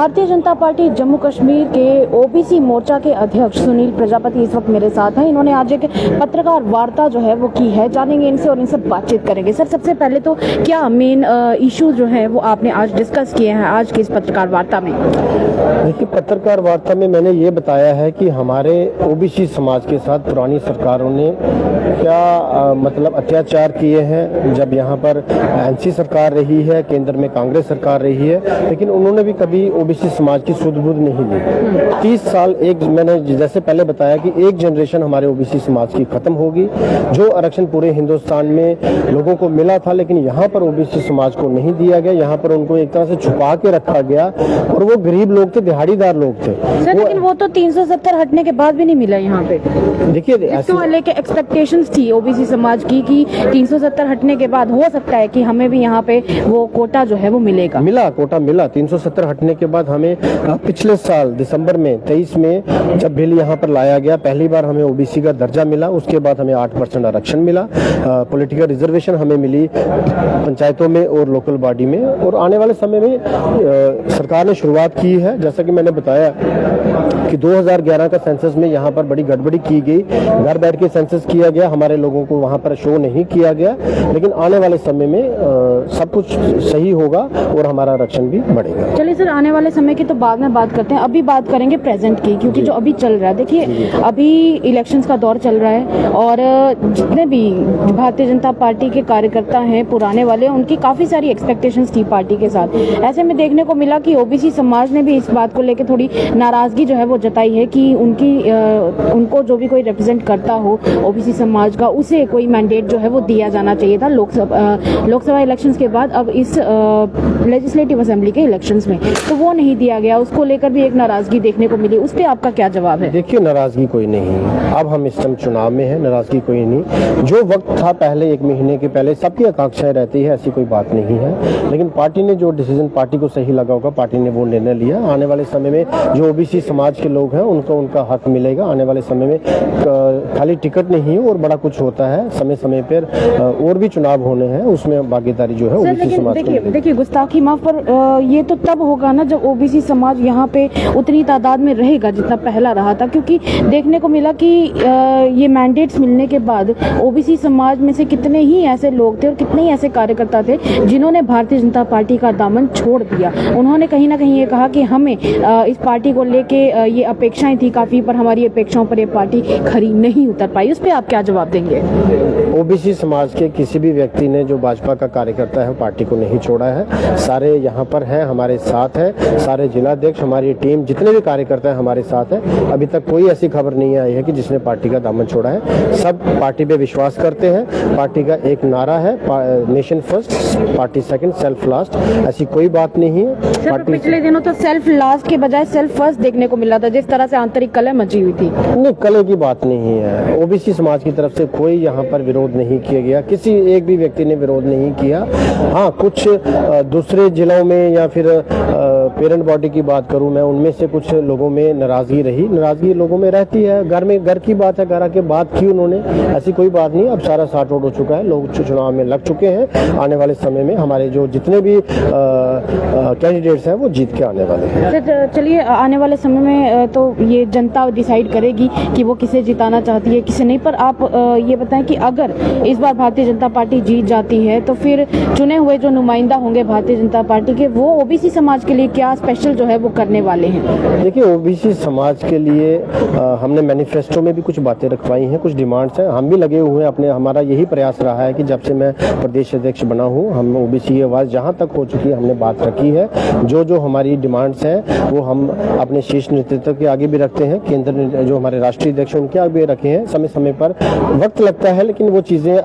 Bharatiya Janata party Jammu Kashmir के OBC मोर्चा के अध्यक्ष सुनील प्रजापति इस वक्त मेरे साथ हैं। इन्होंने आज एक पत्रकार वार्ता जो है वो की है, जानेंगे इनसे और इनसे बातचीत करेंगे। सर, सबसे पहले तो क्या मेन इशू जो है वो आपने आज डिस्कस किए हैं आज की इस पत्रकार वार्ता में? देखिए, पत्रकार वार्ता में मैंने ये बताया है कि हमारे ओबीसी समाज के साथ पुरानी सरकारों ने क्या मतलब अत्याचार किए हैं। जब यहाँ पर एनसी सरकार रही है, केंद्र में कांग्रेस सरकार रही है, लेकिन उन्होंने भी कभी ओबीसी समाज की सुध-बुध नहीं ली। 30 साल मैंने जैसे पहले बताया कि एक जनरेशन हमारे ओबीसी समाज की खत्म होगी। जो आरक्षण पूरे हिंदुस्तान में लोगों को मिला था, लेकिन यहाँ पर ओबीसी समाज को नहीं दिया गया। यहाँ पर उनको एक तरह से छुपा के रखा गया और वो गरीब लोग थे, दिहाड़ीदार लोग थे सर। लेकिन वो तो 370 हटने के बाद भी नहीं मिला यहाँ पे। देखिए, तो लेके एक्सपेक्टेशंस थी ओबीसी समाज की कि 370 हटने के बाद हो सकता है कि हमें भी यहाँ पे वो कोटा जो है वो मिलेगा। कोटा मिला। 370 हटने के बाद हमें पिछले साल दिसंबर में 23 में जब बिल यहाँ पर लाया गया, पहली बार हमें ओबीसी का दर्जा मिला। उसके बाद हमें 8% आरक्षण मिला, पॉलिटिकल रिजर्वेशन हमें मिली पंचायतों में और लोकल बॉडी में। और आने वाले समय में सरकार ने शुरुआत की है, जैसा कि मैंने बताया कि 2011 का सेंसस में यहाँ पर बड़ी गड़बड़ी की गई। घर बैठ के सेंसस किया गया, हमारे लोगों को वहाँ पर शो नहीं किया गया। लेकिन आने वाले समय में सब कुछ सही होगा और हमारा आरक्षण भी बढ़ेगा। चलिए सर, आने वाले समय की तो बाद में बात करते हैं, अभी बात करेंगे प्रेजेंट की, क्योंकि जो अभी चल रहा है, देखिए अभी इलेक्शंस का दौर चल रहा है और जितने भी भारतीय जनता पार्टी के कार्यकर्ता हैं पुराने वाले, उनकी काफी सारी एक्सपेक्टेशंस थी पार्टी के साथ। ऐसे में देखने को मिला कि ओबीसी समाज ने भी इस बात को लेकर थोड़ी नाराजगी जो है वो जताई है कि उनको जो भी कोई रिप्रेजेंट करता हो ओबीसी समाज का, उसे कोई मैंडेट जो है वो दिया जाना चाहिए था लोकसभा इलेक्शंस के बाद। अब इस लेजिस्लेटिव असेंबली के इलेक्शंस में तो वो नहीं दिया गया, उसको लेकर भी एक नाराजगी देखने को मिली। उस पर आपका क्या जवाब है? देखिए, नाराजगी कोई नहीं, अब हम इस समय चुनाव में है, नाराजगी कोई नहीं। जो वक्त था पहले, 1 महीने के पहले, सबकी आकांक्षाएं रहती है, ऐसी कोई बात नहीं है। लेकिन पार्टी ने जो डिसीजन पार्टी को सही लगा होगा, पार्टी ने वो निर्णय लिया। आने वाले समय में जो ओबीसी समाज के लोग हैं उनको उनका हक मिलेगा। आने वाले समय में खाली टिकट नहीं और बड़ा कुछ होता है, समय समय पर और भी चुनाव होने हैं, उसमें भागीदारी जो है ओबीसी समाज को। देखिए, गुस्ताखी माफ पर ये तो तब होगा ना जब ओबीसी समाज यहाँ पे उतनी तादाद में रहेगा जितना पहला रहा था, क्योंकि देखने को मिला कि ये मैंडेट्स मिलने के बाद ओबीसी समाज में से कितने ही ऐसे लोग थे और कितने ही ऐसे कार्यकर्ता थे जिन्होंने भारतीय जनता पार्टी का दामन छोड़ दिया। उन्होंने कहीं ना कहीं ये कहा कि हमें इस पार्टी को लेके ये अपेक्षाएं थी काफी, पर हमारी अपेक्षाओं पर ये पार्टी खरी नहीं उतर पाई। उस पर आप क्या जवाब देंगे? ओबीसी समाज के किसी भी व्यक्ति ने जो भाजपा का कार्यकर्ता है पार्टी को नहीं छोड़ा है। सारे यहाँ पर हैं, हमारे साथ है, सारे जिलाध्यक्ष, हमारी टीम, जितने भी कार्यकर्ता हैं हमारे साथ है। अभी तक कोई ऐसी खबर नहीं आई है कि जिसने पार्टी का दामन छोड़ा है। सब पार्टी पे विश्वास करते हैं। पार्टी का एक नारा है, nation first, party second, self last. ऐसी कोई बात नहीं है। सर, पिछले दिनों तो सेल्फ लास्ट के बजाय सेल्फ फर्स्ट देखने को मिला था, जिस तरह से आंतरिक कलह मची हुई थी। नहीं, कलह की बात नहीं है। ओबीसी समाज की तरफ से कोई यहाँ पर विरोध नहीं किया गया, किसी एक भी व्यक्ति ने विरोध नहीं किया। हाँ, कुछ दूसरे जिलों में या फिर पेरेंट बॉडी की बात करूं मैं, उनमें से कुछ लोगों में नाराजगी रही। नाराजगी लोगों में रहती है, घर की बात है, घर आके बात की उन्होंने, ऐसी कोई बात नहीं। अब सारा सार्ट आउट हो चुका है, लोग चुनाव में लग चुके हैं। आने वाले समय में हमारे जो जितने भी कैंडिडेट्स हैं वो जीत के आने वाले हैं। चलिए, आने वाले समय में तो ये जनता डिसाइड करेगी कि वो किसे जिताना चाहती है, किसे नहीं। पर आप ये बताएं कि अगर इस बार भारतीय जनता पार्टी जीत जाती है तो फिर चुने हुए जो नुमाइंदा होंगे भारतीय जनता पार्टी के, वो ओबीसी समाज के लिए क्या स्पेशल जो है वो करने वाले हैं? देखिए, ओबीसी समाज के लिए हमने मैनिफेस्टो में भी कुछ बातें रखवाई हैं, कुछ डिमांड्स हैं। हम भी लगे हुए हैं, हमारा यही प्रयास रहा है कि जब से मैं प्रदेश अध्यक्ष बना हूँ, हम ओबीसी की आवाज़ जहाँ तक हो चुकी है हमने बात रखी है। जो हमारी डिमांड्स हैं वो हम अपने शीर्ष नेतृत्व के आगे भी रखते हैं, केंद्र जो हमारे राष्ट्रीय अध्यक्ष उनके आगे भी रखे हैं। समय समय पर वक्त लगता है, लेकिन वो चीज़ें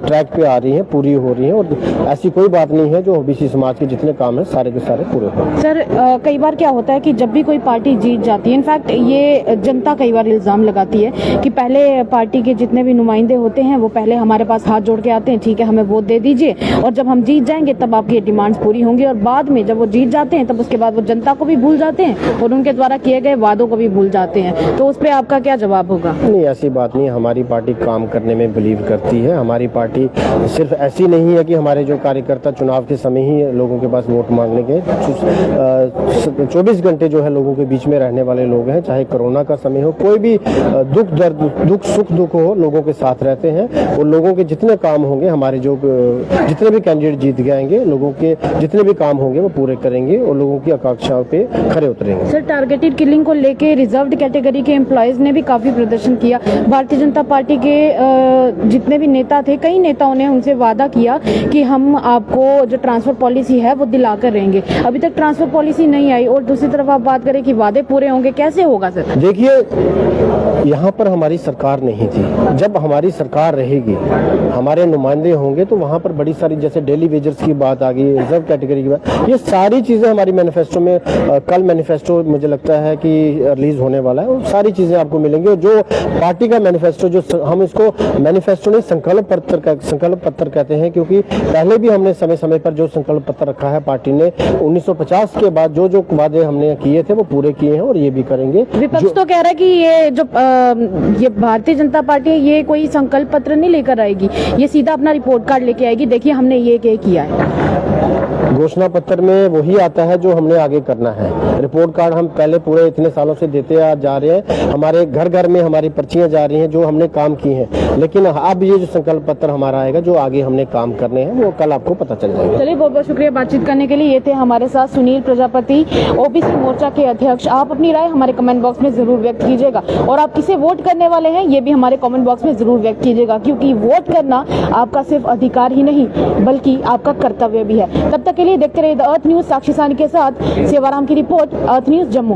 ट्रैक पे आ रही हैं, पूरी हो रही हैं। और ऐसी कोई बात नहीं है जो ओबीसी समाज के जितने काम हैं सारे के सारे पूरे हो। सर, कई बार क्या होता है कि जब भी कोई पार्टी जीत जाती है, इनफैक्ट ये जनता कई बार इल्जाम लगाती है कि पहले पार्टी के जितने भी नुमाइंदे होते हैं वो पहले हमारे पास हाथ जोड़ के आते हैं, ठीक है हमें वोट दे दीजिए, और जब हम जीत जाएंगे तब आपकी डिमांड्स पूरी होंगी। और बाद में जब वो जीत जाते हैं तब उसके बाद वो जनता को भी भूल जाते हैं और उनके द्वारा किए गए वादों को भी भूल जाते हैं। तो उस पर आपका क्या जवाब होगा? नहीं, ऐसी बात नहीं। हमारी पार्टी काम करने में बिलीव करती है। हमारी पार्टी सिर्फ ऐसी नहीं है कि हमारे जो कार्यकर्ता चुनाव के समय ही लोगों के पास वोट मांगने के, 24 घंटे जो है लोगों के बीच में रहने वाले लोग हैं, चाहे कोरोना का समय हो, कोई भी दुख दर्द, दुख सुख दुख हो, लोगों के साथ रहते हैं। और लोगों के जितने काम होंगे, हमारे जो जितने भी कैंडिडेट जीत के आएंगे, लोगों के जितने भी काम होंगे वो पूरे करेंगे और लोगों की आकांक्षाओं पे खरे उतरेंगे। सर, टारगेटेड किलिंग को लेके रिजर्व्ड कैटेगरी के एम्प्लॉयज ने भी काफी प्रदर्शन किया। भारतीय जनता पार्टी के जितने भी नेता थे, कई नेताओं ने उनसे वादा किया कि हम आपको जो ट्रांसफर पॉलिसी है वो दिला कर रहेंगे। अभी तक ट्रांसफर पॉलिसी नहीं आई और दूसरी तरफ आप बात करें कि वादे पूरे होंगे, कैसे होगा सर? देखिए, यहाँ पर हमारी सरकार नहीं थी। जब हमारी सरकार रहेगी, हमारे नुमाइंदे होंगे, तो वहाँ पर बड़ी सारी, जैसे डेली वेजर्स की बात आ गई, रिजर्व कैटेगरी की बात, ये सारी चीजें हमारी मैनिफेस्टो में, कल मैनिफेस्टो मुझे लगता है कि रिलीज होने वाला है, और सारी चीजें आपको मिलेंगी। और जो पार्टी का मैनिफेस्टो, जो हम इसको मैनिफेस्टो नहीं संकल्प पत्र कहते हैं, क्योंकि पहले भी हमने समय समय पर जो संकल्प पत्र रखा है पार्टी ने, 1950 के बाद जो जो वादे हमने किए थे वो पूरे किए हैं और ये भी करेंगे। विपक्ष तो कह रहा है कि ये जो ये भारतीय जनता पार्टी है, ये कोई संकल्प पत्र नहीं लेकर आएगी, ये सीधा अपना रिपोर्ट कार्ड लेके आएगी, देखिए हमने ये किया है। घोषणा पत्र में वही आता है जो हमने आगे करना है। रिपोर्ट कार्ड हम पहले पूरे इतने सालों से देते जा रहे हैं, हमारे घर घर में हमारी पर्चियां जा रही हैं जो हमने काम की हैं, लेकिन अब ये जो संकल्प पत्र हमारा आएगा, जो आगे हमने काम करने हैं, वो कल आपको पता चल जाएगा। चलिए, बहुत बहुत शुक्रिया बातचीत करने के लिए। ये थे हमारे साथ सुनील प्रजापति, ओबीसी मोर्चा के अध्यक्ष। आप अपनी राय हमारे कमेंट बॉक्स में जरूर व्यक्त कीजिएगा और आप किसे वोट करने वाले हैं ये भी हमारे कमेंट बॉक्स में जरूर व्यक्त कीजिएगा, क्योंकि वोट करना आपका सिर्फ अधिकार ही नहीं बल्कि आपका कर्तव्य भी है। तब तक के लिए देखते रहिए द अर्थ न्यूज। साक्षी सानी के साथ सेवाराम की रिपोर्ट, अर्थ न्यूज जम्मू।